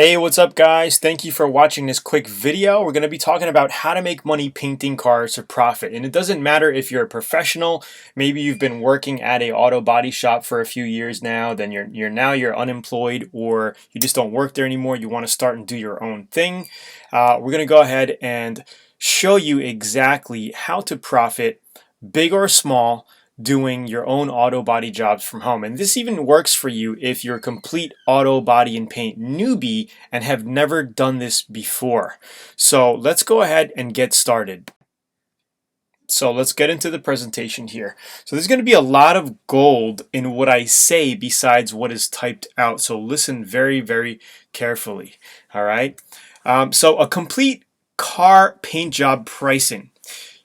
Hey, what's up guys? Thank you for watching this quick video. We're going to be talking about how to make money painting cars for profit. And it doesn't matter if you're a professional, maybe you've been working at a auto body shop for a few years now, then you're unemployed, or you just don't work there anymore, you want to start and do your own thing. We're going to go ahead and show you exactly how to profit, big or small, doing your own auto body jobs from home. And this even works for you if you're a complete auto body and paint newbie and have never done this before. So let's go ahead and get started. So let's get into the presentation here. So there's going to be a lot of gold in what I say besides what is typed out. So listen very, very carefully. All right. So a complete car paint job pricing.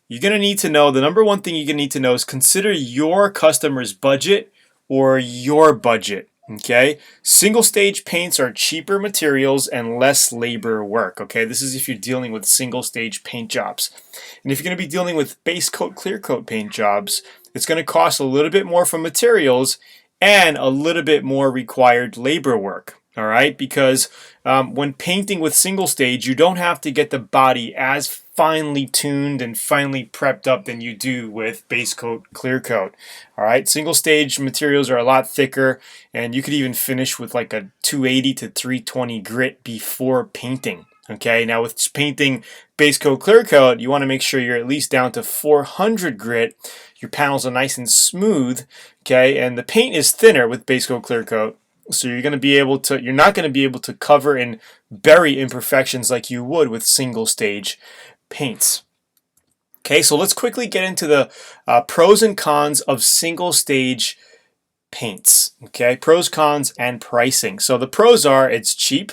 You're going to need to know, the number one thing you're going to need to know is consider your customer's budget or your budget. Okay, single stage paints are cheaper materials and less labor work. Okay, this is if you're dealing with single stage paint jobs. And if you're going to be dealing with base coat, clear coat paint jobs, it's going to cost a little bit more for materials and a little bit more required labor work. All right, because when painting with single stage, you don't have to get the body as finely tuned and finely prepped up than you do with base coat, clear coat. All right, single stage materials are a lot thicker, and you could even finish with like a 280 to 320 grit before painting. Okay, now with painting base coat, clear coat, you want to make sure you're at least down to 400 grit. Your panels are nice and smooth. Okay, and the paint is thinner with base coat, clear coat. So you're not going to be able to cover and bury imperfections like you would with single stage paints. Okay, so let's quickly get into the pros and cons of single stage paints. Okay, pros, cons, and pricing. So the pros are it's cheap,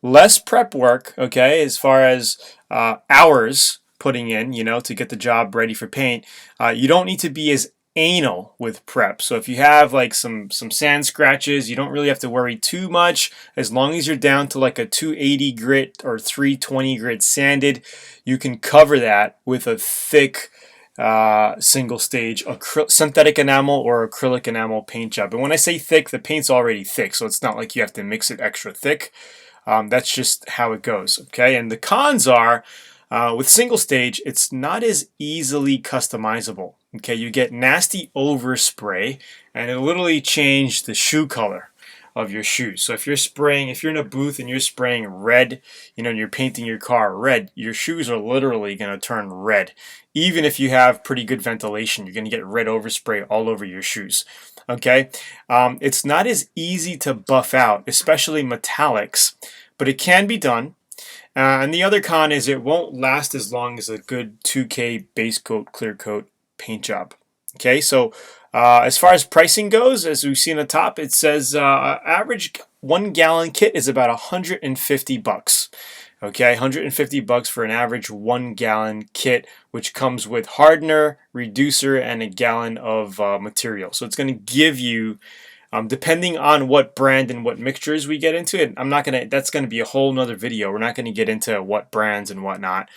less prep work, okay, as far as hours putting in, to get the job ready for paint. You don't need to be as anal with prep. So if you have like some sand scratches, you don't really have to worry too much. As long as you're down to like a 280 grit or 320 grit sanded, you can cover that with a thick single stage synthetic enamel or acrylic enamel paint job. And when I say thick, the paint's already thick, so it's not like you have to mix it extra thick. That's just how it goes. Okay, and the cons are with single stage, it's not as easily customizable. Okay, you get nasty overspray, and it'll literally change the shoe color of your shoes. So if you're in a booth and you're spraying red, and you're painting your car red, your shoes are literally going to turn red. Even if you have pretty good ventilation, you're going to get red overspray all over your shoes. Okay, it's not as easy to buff out, especially metallics, but it can be done. And the other con is it won't last as long as a good 2K base coat, clear coat paint job. Okay, so as far as pricing goes, as we see in the top, it says average 1 gallon kit is about $150. Okay, $150 for an average 1 gallon kit, which comes with hardener, reducer, and a gallon of material. So it's going to give you, depending on what brand and what mixtures we get into it, that's going to be a whole nother video. We're not going to get into what brands and whatnot,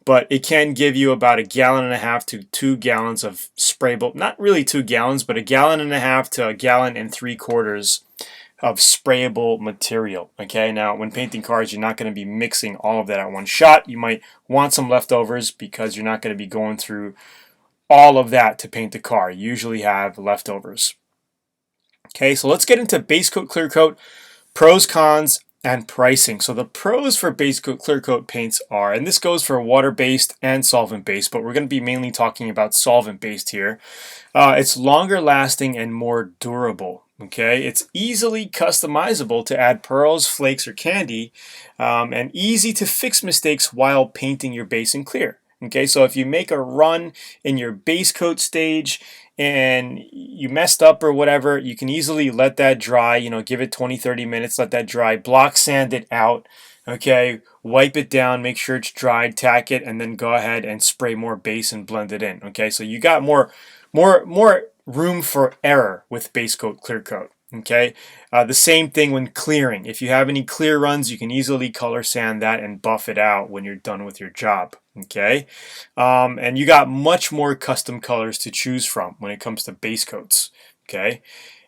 but it can give you about 1.5 gallons to 2 gallons of sprayable, not really 2 gallons, but 1.5 gallons to 1.75 gallons of sprayable material. Okay, now when painting cars, you're not going to be mixing all of that at one shot. You might want some leftovers because you're not going to be going through all of that to paint the car. You usually have leftovers. Okay, so let's get into base coat, clear coat, pros, cons, and pricing. So the pros for base coat, clear coat paints are, and this goes for water-based and solvent-based, but we're going to be mainly talking about solvent-based here. It's longer lasting and more durable. Okay, it's easily customizable to add pearls, flakes, or candy, and easy to fix mistakes while painting your base and clear. Okay, so if you make a run in your base coat stage and you messed up or whatever, you can easily let that dry, give it 20-30 minutes, let that dry, block sand it out, okay, wipe it down, make sure it's dried, tack it, and then go ahead and spray more base and blend it in. Okay, so you got more room for error with base coat, clear coat. Okay, the same thing when clearing. If you have any clear runs, you can easily color sand that and buff it out when you're done with your job. Okay, and you got much more custom colors to choose from when it comes to base coats. Okay,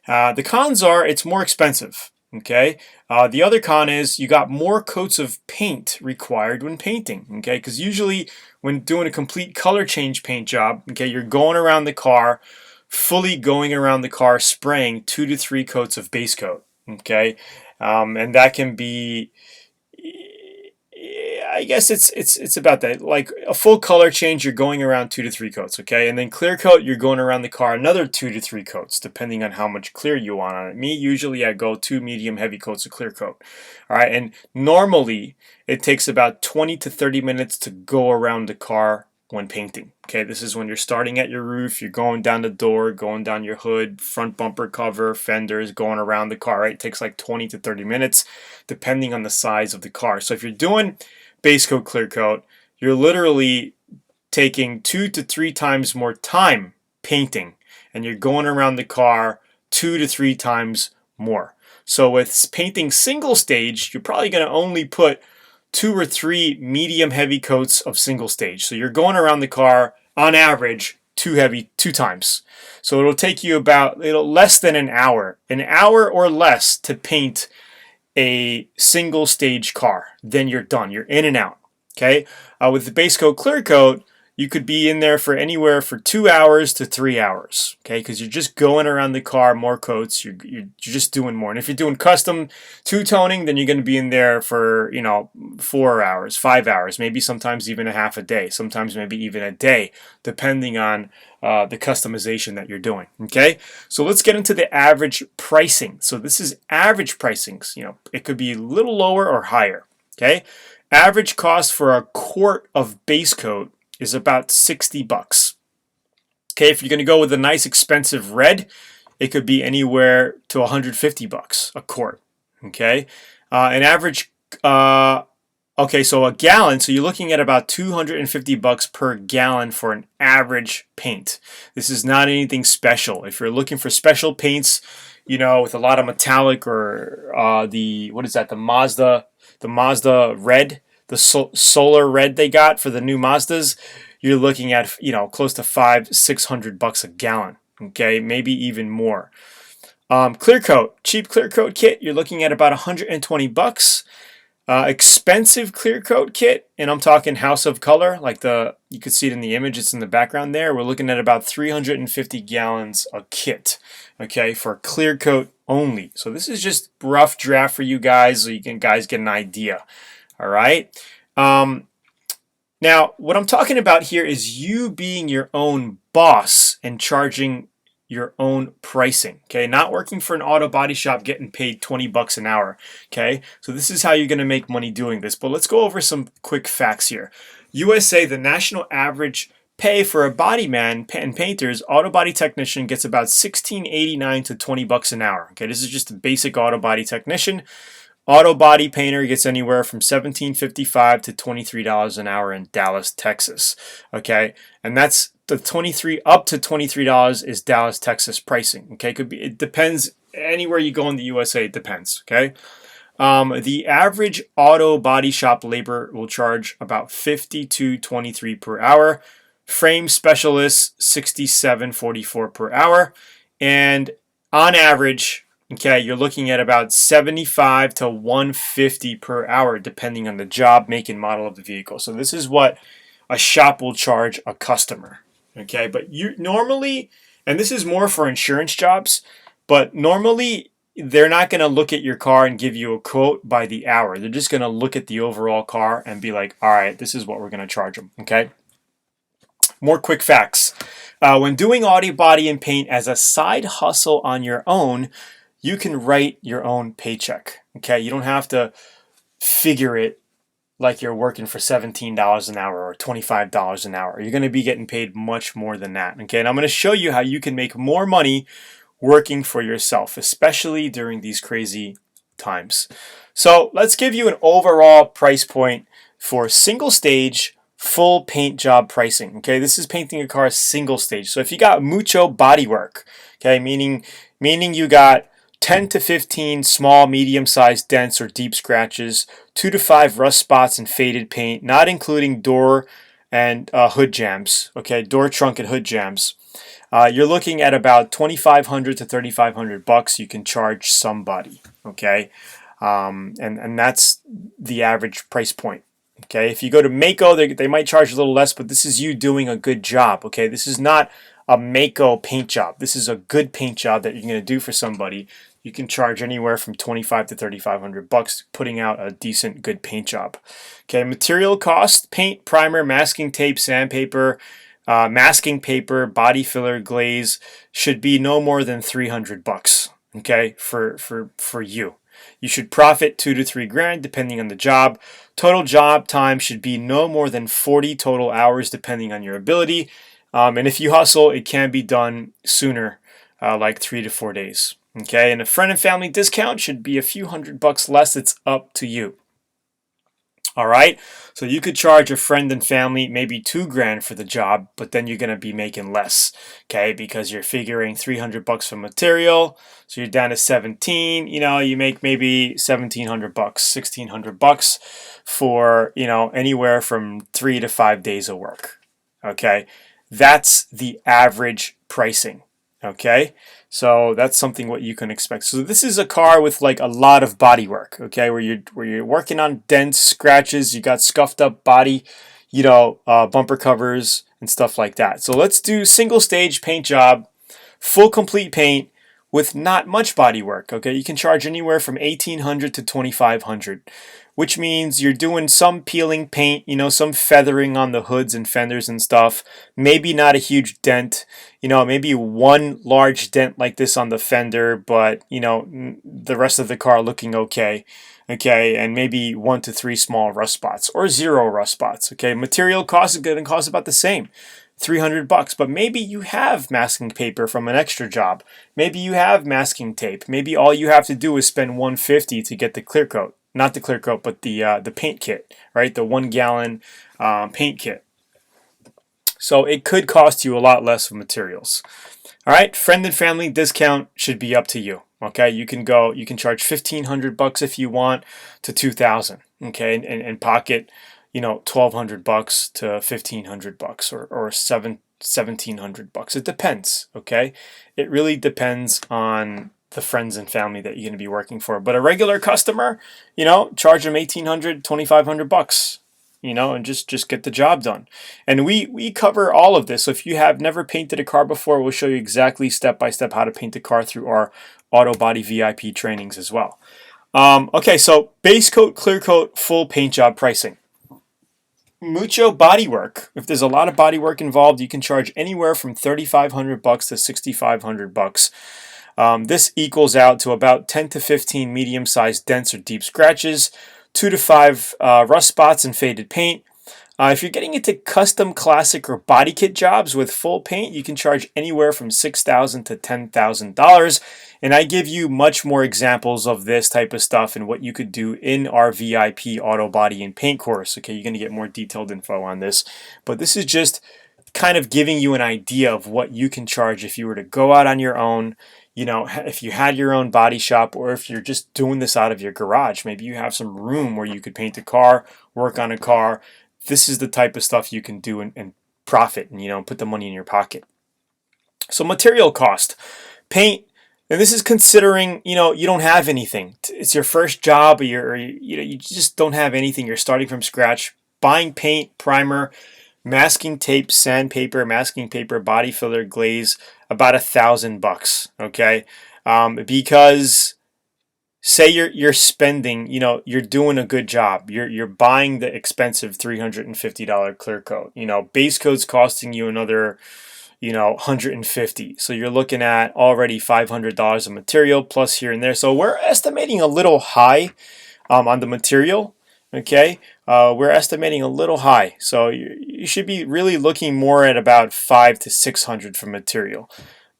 the cons are it's more expensive. Okay, the other con is you got more coats of paint required when painting. Okay, because usually when doing a complete color change paint job, okay, you're going around the car, fully going around the car, spraying 2 to 3 coats of base coat. Okay, and that can be, I guess it's about that. Like a full color change, you're going around 2 to 3 coats, okay? And then clear coat, you're going around the car another 2 to 3 coats, depending on how much clear you want on it. Me, usually I go 2 medium heavy coats of clear coat. All right, and normally it takes about 20 to 30 minutes to go around the car when painting. Okay, this is when you're starting at your roof, you're going down the door, going down your hood, front bumper cover, fenders, going around the car, right? It takes like 20 to 30 minutes depending on the size of the car. So if you're doing base coat, clear coat, you're literally taking 2 to 3 times more time painting, and you're going around the car 2 to 3 times more. So with painting single stage, you're probably going to only put 2 or 3 medium heavy coats of single stage. So you're going around the car on average 2 times. So it'll take you about less than an hour or less to paint a single stage car. Then you're done. You're in and out. Okay. With the base coat, clear coat, you could be in there for anywhere for 2 hours to 3 hours. Okay, because you're just going around the car, more coats. You're just doing more. And if you're doing custom two-toning, then you're going to be in there for 4 hours, 5 hours, maybe sometimes even a half a day, sometimes maybe even a day, depending on the customization that you're doing. Okay, so let's get into the average pricing. So this is average pricings. It could be a little lower or higher. Okay, average cost for a quart of base coat is about $60. Okay, if you're going to go with a nice expensive red, it could be anywhere to $150 a quart. Okay, an average. Okay, so a gallon. So you're looking at about $250 per gallon for an average paint. This is not anything special. If you're looking for special paints, with a lot of metallic or the Mazda red, the solar red they got for the new Mazdas, you're looking at close to $500-600 a gallon. Okay, maybe even more. Clear coat, cheap clear coat kit, you're looking at about $120. Expensive clear coat kit, and I'm talking House of Color, like you can see it in the image, it's in the background there. We're looking at about 350 gallons a kit, okay, for clear coat only. So this is just rough draft for you guys, so you can guys get an idea. All right. Now, what I'm talking about here is you being your own boss and charging your own pricing. Okay, not working for an auto body shop getting paid $20 an hour. Okay, so this is how you're going to make money doing this. But let's go over some quick facts here. USA, the national average pay for a body man and painter's auto body technician gets about $16.89 to $20 an hour. Okay, this is just a basic auto body technician. Auto body painter gets anywhere from $17.55 to $23 an hour in Dallas, Texas. Okay, and that's the $23 up to $23 is Dallas, Texas pricing. Okay, it depends anywhere you go in the USA. It depends. Okay, the average auto body shop labor will charge about $50 to $23 per hour. Frame specialist $67.44 per hour, and on average, okay, you're looking at about $75 to $150 per hour, depending on the job, make, and model of the vehicle. So this is what a shop will charge a customer. Okay, but you normally, and this is more for insurance jobs, but normally they're not going to look at your car and give you a quote by the hour. They're just going to look at the overall car and be like, all right, this is what we're going to charge them. Okay. More quick facts. When doing auto body and paint as a side hustle on your own, you can write your own paycheck. Okay, you don't have to figure it like you're working for $17 an hour or $25 an hour. You're going to be getting paid much more than that. Okay, and I'm going to show you how you can make more money working for yourself, especially during these crazy times. So let's give you an overall price point for single stage full paint job pricing. Okay, this is painting a car single stage. So if you got mucho body work, okay, meaning you got 10 to 15 small, medium-sized dents or deep scratches, 2 to 5 rust spots and faded paint, not including door and hood jams. Okay, door, trunk, and hood jams. you're looking at about 2,500 to 3,500 bucks you can charge somebody. Okay, and that's the average price point. Okay, if you go to Mako, they might charge a little less, but this is you doing a good job. Okay, this is not a Mako paint job. This is a good paint job that you're going to do for somebody. You can charge anywhere from 25 to 3,500 bucks putting out a decent, good paint job. Okay, material cost: paint, primer, masking tape, sandpaper, masking paper, body filler, glaze should be no more than 300 bucks. Okay, for you. You should profit 2 to 3 grand depending on the job. Total job time should be no more than 40 total hours depending on your ability. And if you hustle, it can be done sooner, like 3 to 4 days. Okay, and a friend and family discount should be a few $100 less. It's up to you. All right, so you could charge a friend and family maybe 2 grand for the job, but then you're gonna be making less, okay? Because you're figuring 300 bucks for material, so you're down to 17. You know, you make maybe 1,700 bucks, 1,600 bucks for anywhere from 3 to 5 days of work. Okay, that's the average pricing. Okay, so that's something what you can expect. So this is a car with like a lot of body work, okay, where you're working on dents, scratches, you got scuffed up body, bumper covers and stuff like that. So let's do single stage paint job, full complete paint with not much body work. Okay, you can charge anywhere from 1,800 to 2,500. Which means you're doing some peeling paint, some feathering on the hoods and fenders and stuff. Maybe not a huge dent, maybe one large dent like this on the fender, but, the rest of the car looking okay. Okay, and maybe 1 to 3 small rust spots or 0 rust spots. Okay, material cost is going to cost about the same. 300 bucks, but maybe you have masking paper from an extra job. Maybe you have masking tape. Maybe all you have to do is spend 150 to get the clear coat. Not the clear coat, but the paint kit, right? The 1 gallon paint kit. So it could cost you a lot less of materials. All right, friend and family discount should be up to you. Okay, you can charge 1,500 bucks if you want to 2,000. Okay, and pocket, 1,200 bucks to 1,500 bucks or 1,700 bucks. It depends. Okay, it really depends on the friends and family that you're going to be working for. But a regular customer, charge them 1,800, 2,500 bucks, and just get the job done. And we cover all of this. So if you have never painted a car before, we'll show you exactly step by step how to paint a car through our Auto Body VIP trainings as well. Okay, so Basecoat, Clearcoat, full paint job pricing. Mucho body work. If there's a lot of body work involved, you can charge anywhere from 3,500 bucks to 6,500 bucks. This equals out to about 10 to 15 medium-sized dents or deep scratches, 2 to 5 rust spots and faded paint. If you're getting into custom, classic, or body kit jobs with full paint, you can charge anywhere from $6,000 to $10,000. And I give you much more examples of this type of stuff and what you could do in our VIP auto body and paint course. Okay, you're going to get more detailed info on this. But this is just kind of giving you an idea of what you can charge if you were to go out on your own. If you had your own body shop, or if you're just doing this out of your garage, maybe you have some room where you could paint a car, work on a car. This is the type of stuff you can do and profit and, put the money in your pocket. So material cost, paint, and this is considering, you don't have anything. It's your first job, or you just don't have anything. You're starting from scratch, buying paint, primer, masking tape, sandpaper, masking paper, body filler, glaze, about $1,000. Okay, because say you're spending, you're doing a good job. You're buying the expensive $350 clear coat. Basecoat's costing you another, $150. So you're looking at already $500 of material plus here and there. So we're estimating a little high on the material. Okay, we're estimating a little high, so you should be really looking more at about 500 to 600 for material.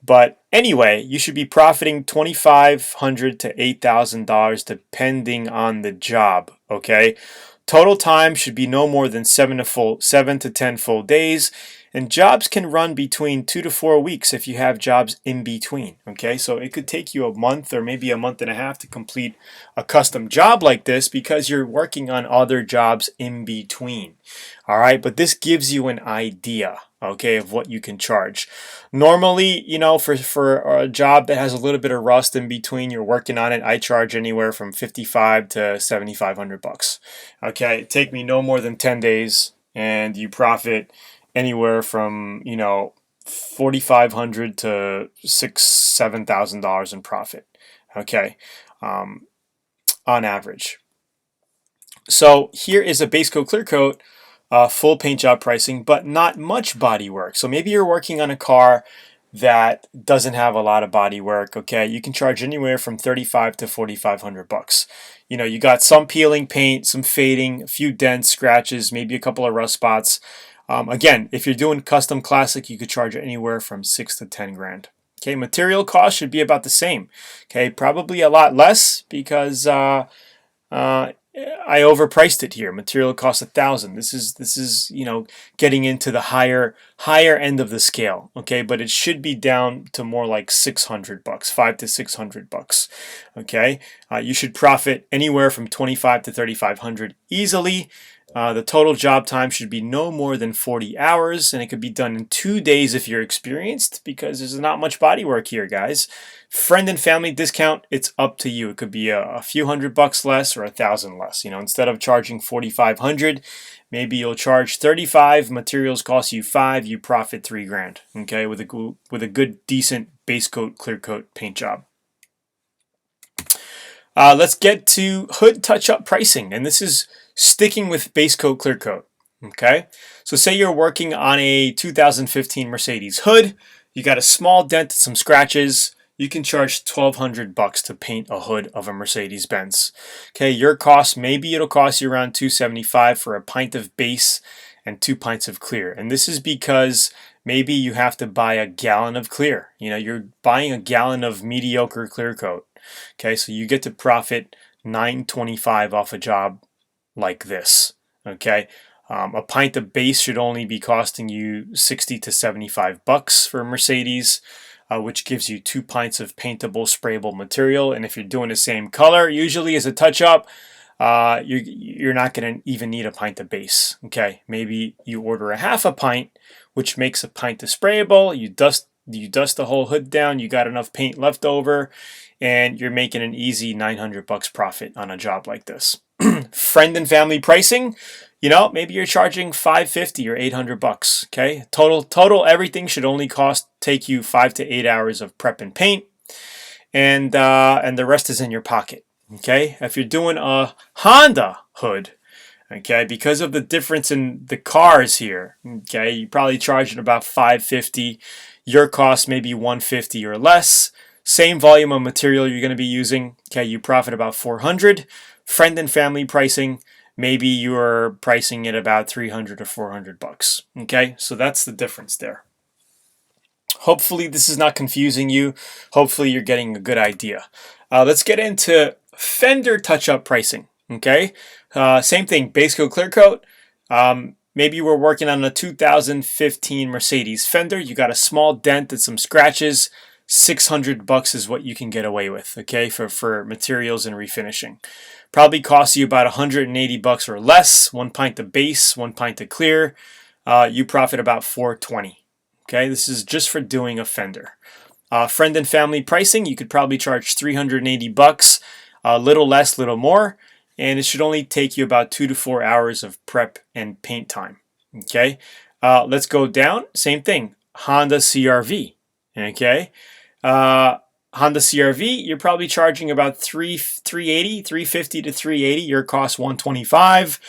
But anyway, you should be profiting $2,500 to $8,000 depending on the job. Okay, total time should be no more than 7 to 10 full days. And jobs can run between 2 to 4 weeks if you have jobs in between. Okay, so it could take you a month or maybe a month and a half to complete a custom job like this because you're working on other jobs in between. All right, but this gives you an idea, okay, of what you can charge. Normally, for a job that has a little bit of rust in between, you're working on it, I charge anywhere from 55 to 7,500 bucks. Okay, it take me no more than 10 days, and you profit anywhere from 4,500 to $7,000 in profit. Okay, on average. So here is a Basecoat Clearcoat full paint job pricing, but not much body work. So maybe you're working on a car that doesn't have a lot of body work. Okay, you can charge anywhere from 35 to 4,500 bucks. You got some peeling paint, some fading, a few dents, scratches, maybe a couple of rust spots. Again, if you're doing custom classic, you could charge anywhere from 6 to 10 grand. Okay, material cost should be about the same. Okay, probably a lot less because I overpriced it here. Material costs 1,000. This is getting into the higher end of the scale. Okay, but it should be down to more like 600 bucks, 5 to 600 bucks. Okay, you should profit anywhere from 25 to 3,500 easily. The total job time should be no more than 40 hours, and it could be done in 2 days if you're experienced, because there's not much body work here, guys. Friend and family discount, it's up to you. It could be a few $100 less or 1,000 less. Instead of charging 4,500, maybe you'll charge 35. Materials cost you 5. You profit 3 grand. Okay, with a good, decent Basecoat Clearcoat paint job. Let's get to hood touch-up pricing, and this is sticking with Basecoat Clearcoat. Okay, so say you're working on a 2015 Mercedes hood, you got a small dent and some scratches. You can charge 1,200 bucks to paint a hood of a Mercedes-Benz. Okay, your cost, maybe it'll cost you around 275 for a pint of base and 2 pints of clear. And this is because maybe you have to buy a gallon of clear. You're buying a gallon of mediocre clear coat. Okay, so you get to profit $9.25 off a job like this. Okay, a pint of base should only be costing you 60 to 75 bucks for a Mercedes, which gives you 2 pints of paintable, sprayable material. And if you're doing the same color, usually as a touch-up, you're not going to even need a pint of base. Okay, maybe you order a half a pint, which makes a pint of sprayable. You dust the whole hood down. You got enough paint left over, and you're making an easy 900 bucks profit on a job like this. Friend and family pricing, maybe you're charging 550 or 800 bucks. Okay, total everything should only take you 5 to 8 hours of prep and paint, and the rest is in your pocket. Okay, if you're doing a Honda hood, okay, because of the difference in the cars here, okay, you're probably charging about 550. Your cost may be 150 or less. Same volume of material you're going to be using. Okay, you profit about 400. Friend and family pricing, maybe you're pricing it about 300 or 400 bucks. Okay, so that's the difference there. Hopefully this is not confusing you. Hopefully you're getting a good idea. Let's get into Fender touch-up pricing. Okay, same thing, Basecoat Clearcoat. Maybe you were working on a 2015 Mercedes Fender. You got a small dent and some scratches. 600 bucks is what you can get away with, okay, for materials and refinishing. Probably costs you about 180 bucks or less. 1 pint of base, 1 pint of clear. You profit about 420. Okay, this is just for doing a Fender. Friend and family pricing, you could probably charge 380 bucks, a little less, little more, and it should only take you about 2 to 4 hours of prep and paint time. Okay, let's go down. Same thing, Honda CRV. Okay, Honda CRV, you're probably charging about 380, 350 to 380. Your cost 125.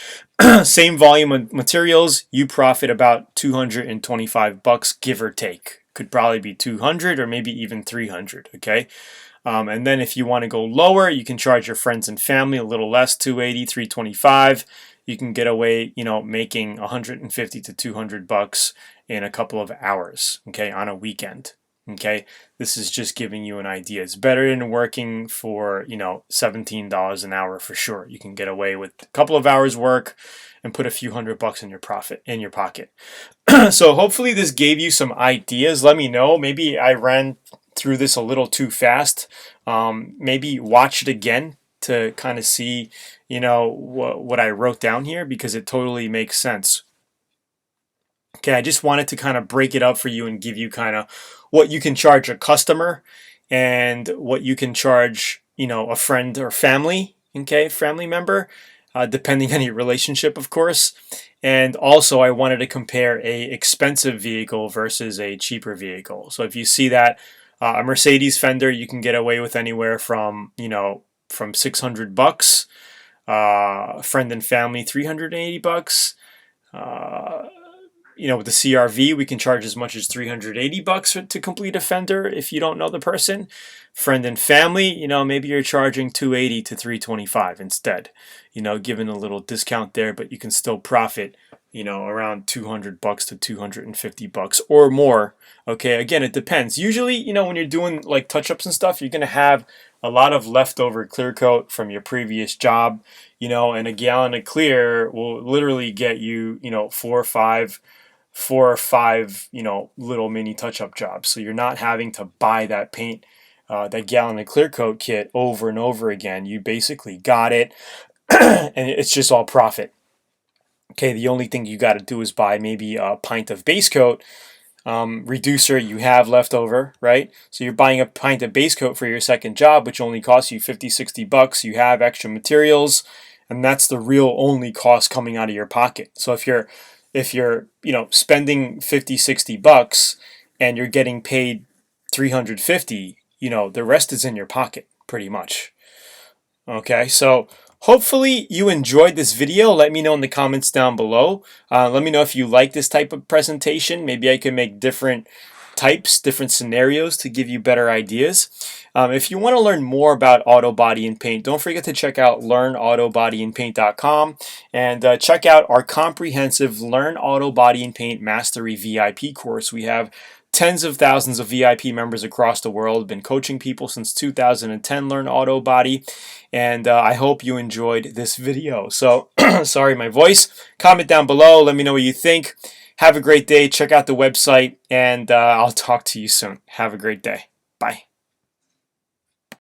Same volume of materials, you profit about 225 bucks, give or take. Could probably be 200 or maybe even 300. Okay. And then if you want to go lower, you can charge your friends and family a little less, 280, 325. You can get away, making 150 to 200 bucks in a couple of hours, okay, on a weekend. Okay, this is just giving you an idea. It's better than working for, $17 an hour for sure. You can get away with a couple of hours work and put a few $100 in your pocket. So hopefully this gave you some ideas. Let me know. Maybe I ran through this a little too fast. Maybe watch it again to kind of see, what I wrote down here, because it totally makes sense. Okay, I just wanted to kind of break it up for you and give you kind of what you can charge a customer and what you can charge, a friend or family, okay, family member, depending on your relationship, of course. And also, I wanted to compare a expensive vehicle versus a cheaper vehicle. So if you see that a Mercedes Fender, you can get away with anywhere from, from $600, friend and family $380. With the CRV, we can charge as much as $380 to complete a Fender if you don't know the person. Friend and family, maybe you're charging $280 to $325 instead. Given a little discount there, but you can still profit, around $200 to $250 or more. Okay, again, it depends. Usually, when you're doing like touch-ups and stuff, you're gonna have a lot of leftover clear coat from your previous job, and a gallon of clear will literally get you, four or five, little mini touch-up jobs. So you're not having to buy that paint, that gallon of clear coat kit over and over again. You basically got it, and it's just all profit. Okay, the only thing you got to do is buy maybe a pint of base coat, reducer you have left over, right? So you're buying a pint of base coat for your second job, which only costs you $50-$60. You have extra materials, and that's the real only cost coming out of your pocket. So if you're spending $50-$60 and you're getting paid $350, the rest is in your pocket pretty much. Okay, so hopefully you enjoyed this video. Let me know in the comments down below. Let me know if you like this type of presentation. Maybe I can make different types, different scenarios to give you better ideas. If you want to learn more about auto body and paint, don't forget to check out learnautobodyandpaint.com and check out our comprehensive Learn Auto Body and Paint Mastery VIP course. We have tens of thousands of VIP members across the world. Been coaching people since 2010, learn auto body, and I hope you enjoyed this video. So, sorry, my voice. Comment down below. Let me know what you think. Have a great day. Check out the website, and I'll talk to you soon. Have a great day. Bye.